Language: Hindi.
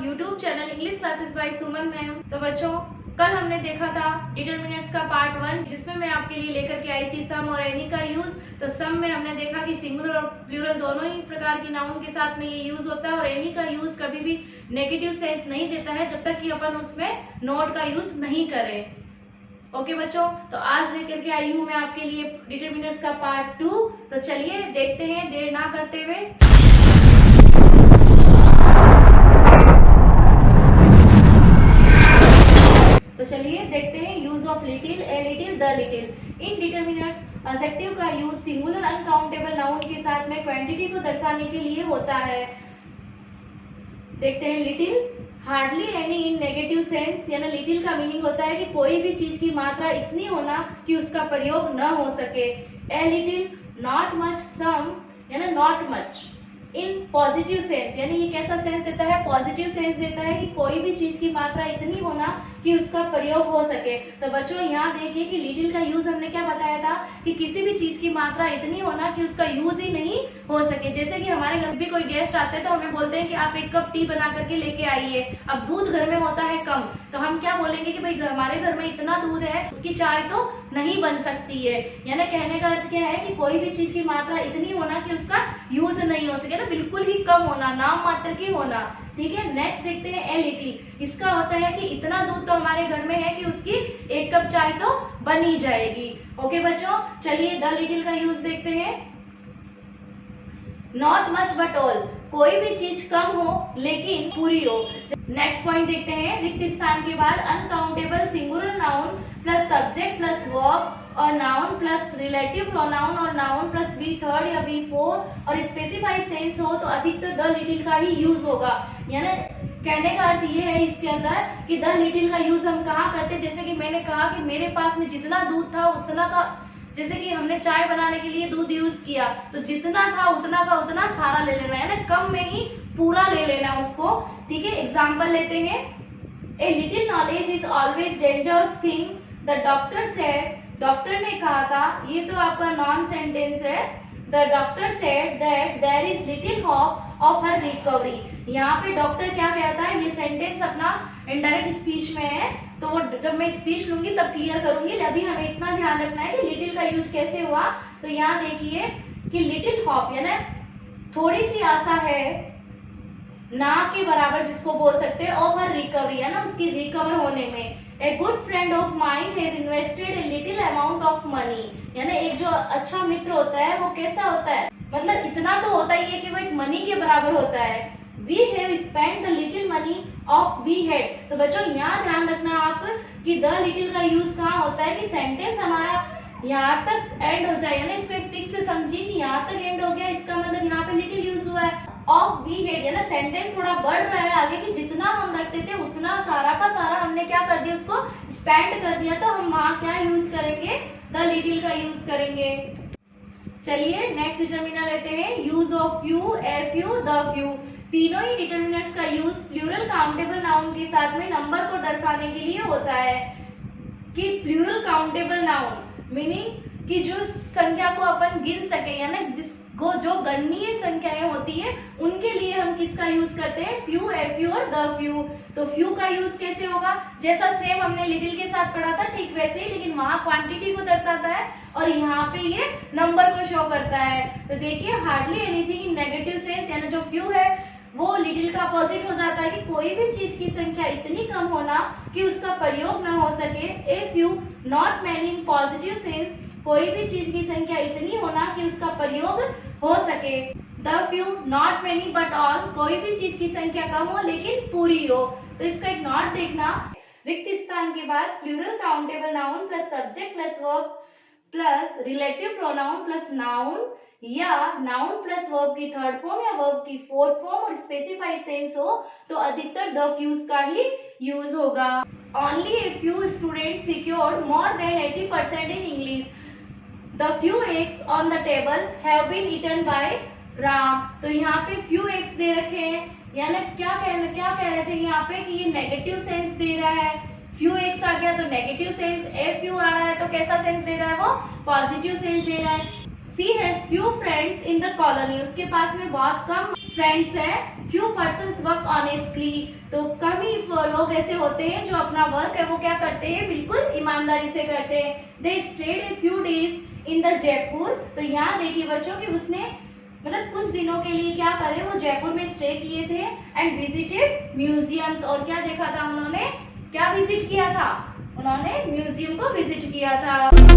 YouTube channel English classes bye सुमन मैम। तो बच्चों, कल हमने देखा था डिटरमिनेंट्स का पार्ट 1, जिसमें मैं आपके लिए लेकर के आई थी सम और एनी का यूज। तो सम में हमने देखा कि सिंगुलर और प्लूरल दोनों ही प्रकार की नाउन के साथ में ये यूज होता है, और एनी का यूज कभी भी नेगेटिव सेंस नहीं देता है जब तक कि अपन उसमें नॉट का यूज नहीं करें। ओके बच्चों, तो आज लेकर के आई हूँ मैं आपके लिए डिटरमिनेंट्स का पार्ट 2। तो चलिए देखते हैं देर ना करते हुए। तो चलिए देखते हैं use of little, a little, the little. In determinants adjective का यूज सिंगुलर अनकाउंटेबल नाउन के साथ में क्वांटिटी को दर्शाने के लिए होता है। देखते हैं little, hardly any in negative sense, यानी लिटिल का मीनिंग होता है कि कोई भी चीज की मात्रा इतनी होना कि उसका प्रयोग न हो सके। ए लिटिल, नॉट मच, सम, यानी not much. In positive sense, यानी ये कैसा सेंस देता है? पॉजिटिव सेंस देता है कि कोई भी चीज की मात्रा इतनी होना कि उसका प्रयोग हो सके। तो बच्चों यहाँ देखिए कि लिटिल का यूज हमने क्या बताया था कि किसी भी चीज की मात्रा इतनी होना कि उसका यूज ही नहीं हो सके। जैसे कि हमारे घर भी कोई गेस्ट आते हैं तो हमें बोलते हैं कि आप 1 कप टी बना करके लेके आइए। अब दूध घर में होता है कम, तो हम क्या बोलेंगे कि भाई हमारे घर में इतना दूध है, उसकी चाय तो नहीं बन सकती है। यानी कहने का अर्थ क्या है कि कोई भी चीज की मात्रा इतनी होना कि उसका यूज नहीं हो सके, ना बिल्कुल ही कम होना, नाम मात्र की होना। ठीक है, नेक्स्ट देखते हैं ए लिटिल। इसका होता है कि इतना दूध तो हमारे घर में है कि उसकी 1 कप चाय तो बन ही जाएगी। ओके बच्चों, चलिए द लिटिल का यूज देखते हैं। नॉट मच बट ऑल, कोई भी चीज कम हो लेकिन पूरी हो। नेक्स्ट पॉइंट देखते हैं, रिक्त स्थान के बाद uncountable singular noun plus subject plus verb और नाउन प्लस रिलेटिव प्रोनाउन और नाउन प्लस बी थर्ड या बी फोर्थ और स्पेसिफाइड सेंस हो तो अधिकतर द लिटिल का ही यूज होगा। यानी कहने का अर्थ ये है इसके अंदर कि द लिटिल का यूज हम कहाँ करते, जैसे कि मैंने कहा कि मेरे पास में जितना दूध था उतना का, जैसे कि हमने चाय बनाने के लिए दूध यूज किया तो जितना था उतना का उतना सारा ले लेना है ना, कम में ही पूरा ले लेना उसको। ठीक है, एग्जाम्पल लेते हैं। A little knowledge is always dangerous thing, the doctor said, doctor ने कहा था, ये तो आपका नॉन सेंटेंस है। The doctor said that there is little hope of her recovery. यहाँ पे डॉक्टर क्या कहता है, ये सेंटेंस अपना इनडायरेक्ट स्पीच में है, तो वो जब मैं स्पीच लूंगी तब क्लियर करूंगी। अभी हमें इतना ध्यान रखना है कि लिटिल का यूज कैसे हुआ। तो यहाँ देखिए कि लिटिल होप यानी थोड़ी सी आशा है, ना के बराबर जिसको बोल सकते हैं, ऑफ हर रिकवरी है ना, उसकी रिकवर होने में। A good friend of mind has invested a little amount of money, यानी एक जो अच्छा मित्र होता है वो कैसा होता है, मतलब इतना तो होता ही है कि वो एक मनी के बराबर होता है। We have spent the little money of we had। तो बच्चों यहाँ ध्यान रखना आप कि the little का यूज कहाँ होता है कि सेंटेंस हमारा यहाँ तक एंड हो जाए, यानी इसको एक ट्रिक से समझिए कि यहाँ तक एंड हो गया, इसका मतलब यहाँ पे लिटिल यूज हुआ है। ऑफ वी हेड यानी सेंटेंस थोड़ा बढ़ रहा है आगे कि जितना हम रखते थे उतना सारा का सारा हमने क्या कर दिया, उसको स्पेंड कर दिया, तो हम वहाँ क्या यूज करेंगे, द लिटिल का यूज करेंगे। चलिए नेक्स्ट डिटरमिनर लेते हैं, use of few, a few, the few. तीनों ही डिटरमिनर्स का यूज प्लूरल काउंटेबल नाउन के साथ में नंबर को दर्शाने के लिए होता है। कि प्लूरल काउंटेबल नाउन मीनिंग कि जो संख्या को अपन गिन सके, यानी जिसको जो गणनीय संख्याएं होती है उनके लिए हम किसका यूज करते हैं, फ्यू, एफ यू और द फ्यू। तो फ्यू का यूज कैसे होगा, जैसा सेम हमने लिटिल के साथ पढ़ा था ठीक वैसे ही, लेकिन वहां क्वांटिटी को दर्शाता है और यहाँ पे ये नंबर को शो करता है। तो देखिए hardly anything in negative sense, यानी जो फ्यू है वो लिटिल का अपोजिट हो जाता है कि कोई भी चीज की संख्या इतनी कम होना कि उसका प्रयोग न हो सके। A few, not many in positive sense, कोई भी चीज की संख्या इतनी होना कि उसका प्रयोग हो सके। The few, not many but all, कोई भी चीज की संख्या कम हो लेकिन पूरी हो। तो इसका एक नॉट देखना, रिक्त स्थान के बाद plural countable noun plus subject plus verb plus relative pronoun plus noun या नाउन प्लस वर्ब की थर्ड फॉर्म या वर्ब की फोर्थ फॉर्म और स्पेसिफाइड सेंस हो तो अधिकतर द फ्यूज का ही यूज होगा। Only a few students secured more than 80% in English, the few eggs on the table have been eaten by Ram. तो यहाँ पे फ्यू एग्स दे रखे हैं, यानी क्या कह रहे थे यहाँ पे कि ये नेगेटिव सेंस दे रहा है। फ्यू एग्स आ गया तो नेगेटिव सेंस, ए फ्यू आ रहा है तो कैसा सेंस दे रहा है, वो पॉजिटिव सेंस दे रहा है। She has few friends in the colony, उसके पास में बहुत कम फ्रेंड्स हैं। फ्यू पर्सन्स वर्क ऑनेस्टली, तो कम ही लोग ऐसे होते हैं जो अपना वर्क है वो क्या करते हैं, बिल्कुल ईमानदारी से करते हैं। They stayed a few days in the Jaipur, तो यहाँ देखिए बच्चों कि उसने मतलब कुछ दिनों के लिए क्या करे, वो जयपुर में स्टे किए थे। एंड विजिटेड म्यूजियम्स, और क्या देखा था उन्होंने, क्या विजिट किया था, उन्होंने म्यूजियम को विजिट किया था।